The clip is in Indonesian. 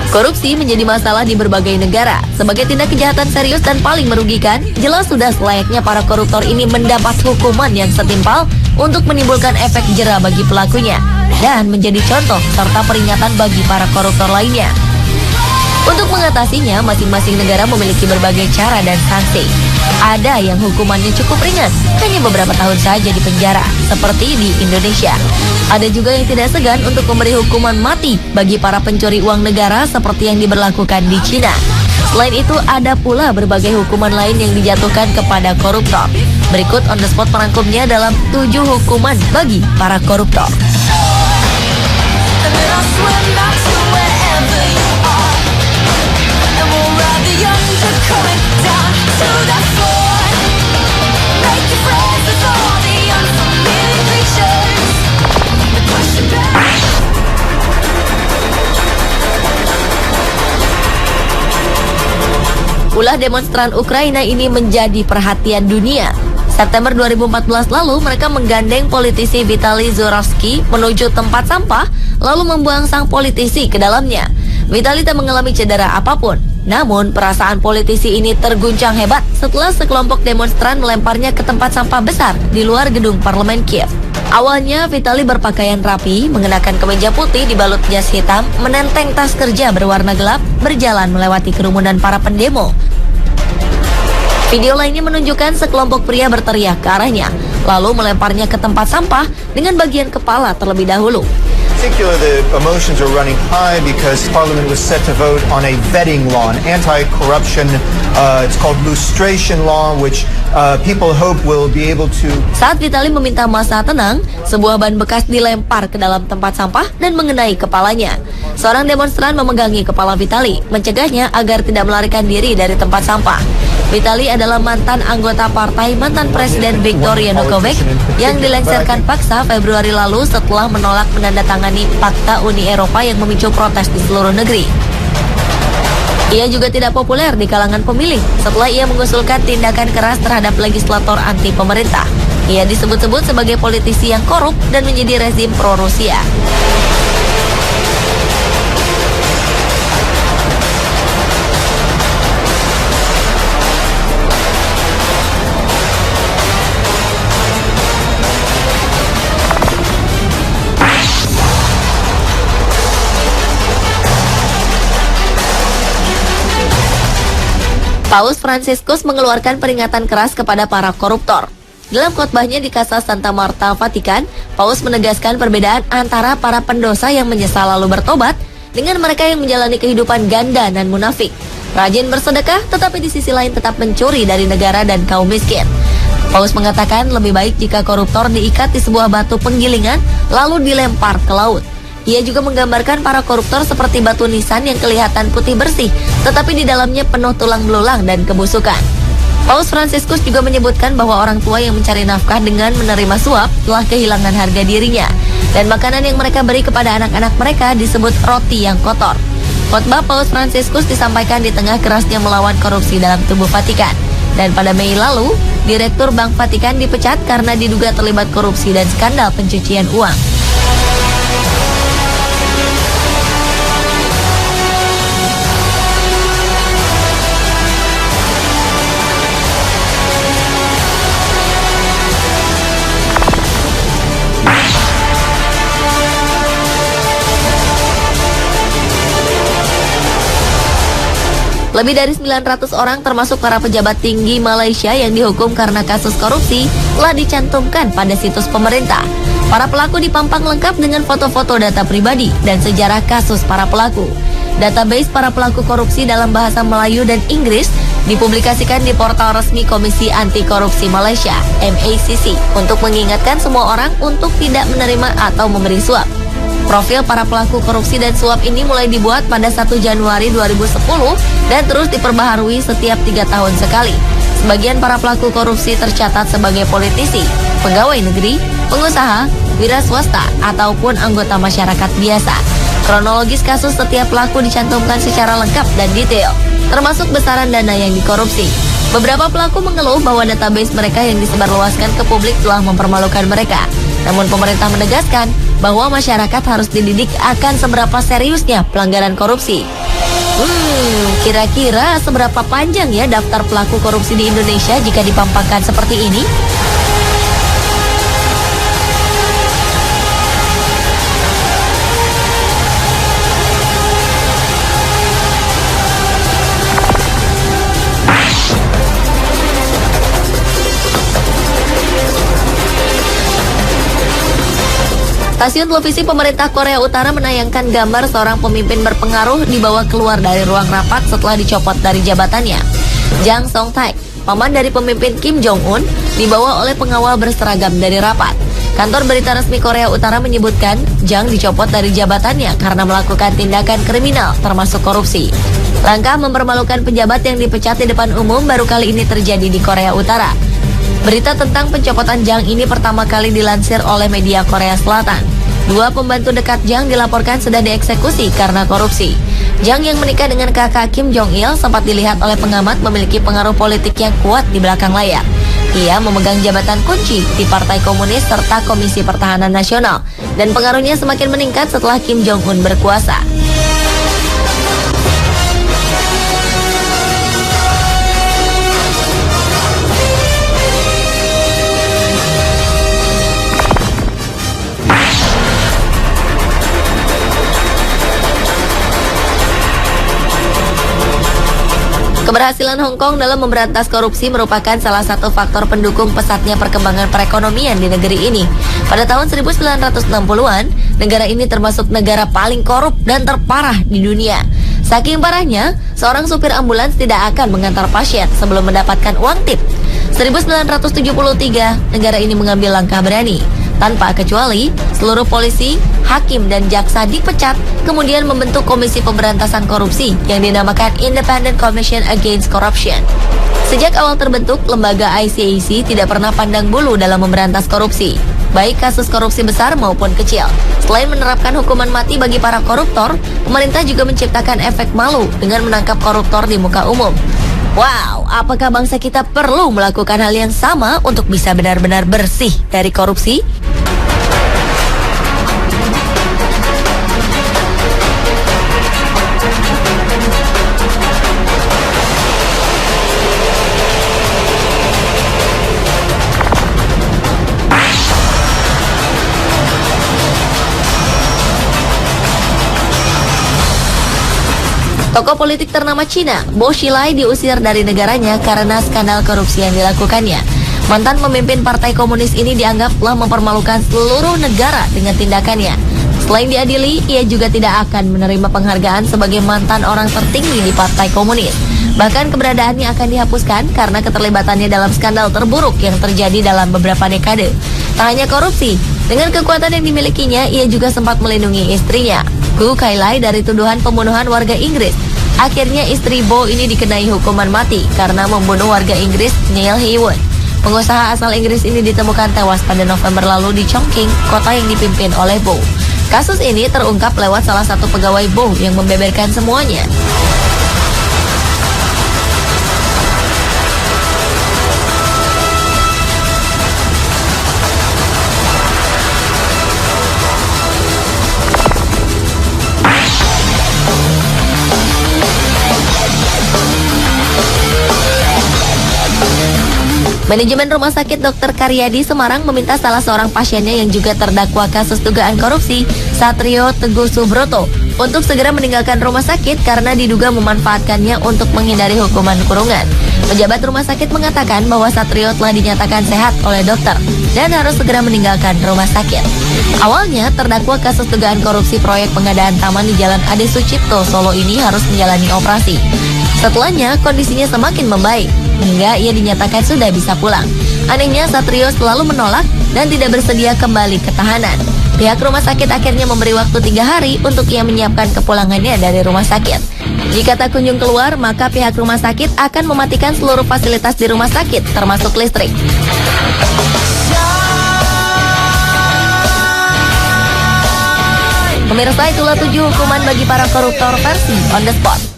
Korupsi menjadi masalah di berbagai negara. Sebagai tindak kejahatan serius dan paling merugikan, jelas sudah selayaknya para koruptor ini mendapat hukuman yang setimpal untuk menimbulkan efek jera bagi pelakunya dan menjadi contoh serta peringatan bagi para koruptor lainnya. Untuk mengatasinya, masing-masing negara memiliki berbagai cara dan sanksi. Ada yang hukumannya cukup ringan, hanya beberapa tahun saja di penjara, seperti di Indonesia. Ada juga yang tidak segan untuk memberi hukuman mati bagi para pencuri uang negara seperti yang diberlakukan di Cina. Selain itu, ada pula berbagai hukuman lain yang dijatuhkan kepada koruptor. Berikut on the spot merangkumnya dalam 7 hukuman bagi para koruptor. Ulah demonstran Ukraina ini menjadi perhatian dunia. September 2014 lalu, mereka menggandeng politisi Vitaly Zurovsky menuju tempat sampah, lalu membuang sang politisi ke dalamnya. Vitaly tak mengalami cedera apapun. Namun, perasaan politisi ini terguncang hebat setelah sekelompok demonstran melemparnya ke tempat sampah besar di luar gedung parlemen Kiev. Awalnya, Vitaly berpakaian rapi, mengenakan kemeja putih dibalut jas hitam, menenteng tas kerja berwarna gelap, berjalan melewati kerumunan para pendemo. Video lainnya menunjukkan sekelompok pria berteriak ke arahnya, lalu melemparnya ke tempat sampah dengan bagian kepala terlebih dahulu. Particularly, the emotions are running high because Parliament was set to vote on a vetting law, an anti-corruption, it's called lustration law, which people hope will be able to... Saat Vitaly meminta massa tenang, sebuah ban bekas dilempar ke dalam tempat sampah dan mengenai kepalanya. Seorang demonstran memegangi kepala Vitaly, mencegahnya agar tidak melarikan diri dari tempat sampah. Vitaly adalah mantan anggota partai mantan Presiden Viktor Yanukovych yang dilengsarkan paksa Februari lalu setelah menolak menandatangani Fakta Uni Eropa yang memicu protes di seluruh negeri. Ia juga tidak populer di kalangan pemilih setelah ia mengusulkan tindakan keras terhadap legislator anti pemerintah. Ia disebut-sebut sebagai politisi yang korup dan menjadi rezim pro-Rusia. Paus Fransiskus mengeluarkan peringatan keras kepada para koruptor. Dalam khotbahnya di Casa Santa Marta, Vatikan, Paus menegaskan perbedaan antara para pendosa yang menyesal lalu bertobat dengan mereka yang menjalani kehidupan ganda dan munafik. Rajin bersedekah, tetapi di sisi lain tetap mencuri dari negara dan kaum miskin. Paus mengatakan lebih baik jika koruptor diikat di sebuah batu penggilingan lalu dilempar ke laut. Ia juga menggambarkan para koruptor seperti batu nisan yang kelihatan putih bersih, tetapi di dalamnya penuh tulang belulang dan kebusukan. Paus Fransiskus juga menyebutkan bahwa orang tua yang mencari nafkah dengan menerima suap telah kehilangan harga dirinya, dan makanan yang mereka beri kepada anak-anak mereka disebut roti yang kotor. Khotbah Paus Fransiskus disampaikan di tengah kerasnya melawan korupsi dalam tubuh Vatikan. Dan pada Mei lalu, Direktur Bank Vatikan dipecat karena diduga terlibat korupsi dan skandal pencucian uang. Lebih dari 900 orang termasuk para pejabat tinggi Malaysia yang dihukum karena kasus korupsi telah dicantumkan pada situs pemerintah. Para pelaku dipampang lengkap dengan foto-foto data pribadi dan sejarah kasus para pelaku. Database para pelaku korupsi dalam bahasa Melayu dan Inggris dipublikasikan di portal resmi Komisi Anti Korupsi Malaysia, MACC, untuk mengingatkan semua orang untuk tidak menerima atau memberi suap. Profil para pelaku korupsi dan suap ini mulai dibuat pada 1 Januari 2010 dan terus diperbaharui setiap 3 tahun sekali. Sebagian para pelaku korupsi tercatat sebagai politisi, pegawai negeri, pengusaha, wira swasta, ataupun anggota masyarakat biasa. Kronologis kasus setiap pelaku dicantumkan secara lengkap dan detail, termasuk besaran dana yang dikorupsi. Beberapa pelaku mengeluh bahwa database mereka yang disebarluaskan ke publik telah mempermalukan mereka. Namun pemerintah menegaskan bahwa masyarakat harus dididik akan seberapa seriusnya pelanggaran korupsi. Kira-kira seberapa panjang ya daftar pelaku korupsi di Indonesia jika dipampangkan seperti ini? Stasiun televisi pemerintah Korea Utara menayangkan gambar seorang pemimpin berpengaruh dibawa keluar dari ruang rapat setelah dicopot dari jabatannya. Jang Song-taek, paman dari pemimpin Kim Jong-un, dibawa oleh pengawal berseragam dari rapat. Kantor berita resmi Korea Utara menyebutkan Jang dicopot dari jabatannya karena melakukan tindakan kriminal termasuk korupsi. Langkah mempermalukan pejabat yang dipecat di depan umum baru kali ini terjadi di Korea Utara. Berita tentang pencopotan Jang ini pertama kali dilansir oleh media Korea Selatan. 2 pembantu dekat Jang dilaporkan sudah dieksekusi karena korupsi. Jang yang menikah dengan kakak Kim Jong-il sempat dilihat oleh pengamat memiliki pengaruh politik yang kuat di belakang layar. Ia memegang jabatan kunci di Partai Komunis serta Komisi Pertahanan Nasional, dan pengaruhnya semakin meningkat setelah Kim Jong-un berkuasa. Keberhasilan Hong Kong dalam memberantas korupsi merupakan salah satu faktor pendukung pesatnya perkembangan perekonomian di negeri ini. Pada tahun 1960-an, negara ini termasuk negara paling korup dan terparah di dunia. Saking parahnya, seorang supir ambulans tidak akan mengantar pasien sebelum mendapatkan uang tip. 1973, negara ini mengambil langkah berani. Tanpa kecuali, seluruh polisi, hakim, dan jaksa dipecat, kemudian membentuk Komisi Pemberantasan Korupsi yang dinamakan Independent Commission Against Corruption. Sejak awal terbentuk, lembaga ICAC tidak pernah pandang bulu dalam memberantas korupsi, baik kasus korupsi besar maupun kecil. Selain menerapkan hukuman mati bagi para koruptor, pemerintah juga menciptakan efek malu dengan menangkap koruptor di muka umum. Wow, apakah bangsa kita perlu melakukan hal yang sama untuk bisa benar-benar bersih dari korupsi? Tokoh politik ternama Cina, Bo Xilai, diusir dari negaranya karena skandal korupsi yang dilakukannya. Mantan pemimpin Partai Komunis ini dianggap telah mempermalukan seluruh negara dengan tindakannya. Selain diadili, ia juga tidak akan menerima penghargaan sebagai mantan orang tertinggi di Partai Komunis. Bahkan keberadaannya akan dihapuskan karena keterlibatannya dalam skandal terburuk yang terjadi dalam beberapa dekade. Tak hanya korupsi, dengan kekuatan yang dimilikinya, ia juga sempat melindungi istrinya, Gu Kailai, dari tuduhan pembunuhan warga Inggris. Akhirnya istri Bo ini dikenai hukuman mati karena membunuh warga Inggris Neil Heywood. Pengusaha asal Inggris ini ditemukan tewas pada November lalu di Chongqing, kota yang dipimpin oleh Bo. Kasus ini terungkap lewat salah satu pegawai Bo yang membeberkan semuanya. Manajemen Rumah Sakit Dr. Karyadi Semarang meminta salah seorang pasiennya yang juga terdakwa kasus dugaan korupsi, Satrio Teguh Subroto, untuk segera meninggalkan rumah sakit karena diduga memanfaatkannya untuk menghindari hukuman kurungan. Pejabat rumah sakit mengatakan bahwa Satrio telah dinyatakan sehat oleh dokter dan harus segera meninggalkan rumah sakit. Awalnya, terdakwa kasus dugaan korupsi proyek pengadaan taman di Jalan Ade Sucipto, Solo ini harus menjalani operasi. Setelahnya, kondisinya semakin membaik, hingga ia dinyatakan sudah bisa pulang. Anehnya, Satrio selalu menolak dan tidak bersedia kembali ke tahanan. Pihak rumah sakit akhirnya memberi waktu 3 hari untuk ia menyiapkan kepulangannya dari rumah sakit. Jika tak kunjung keluar, maka pihak rumah sakit akan mematikan seluruh fasilitas di rumah sakit, termasuk listrik. Pemirsa, itulah 7 hukuman bagi para koruptor versi On The Spot.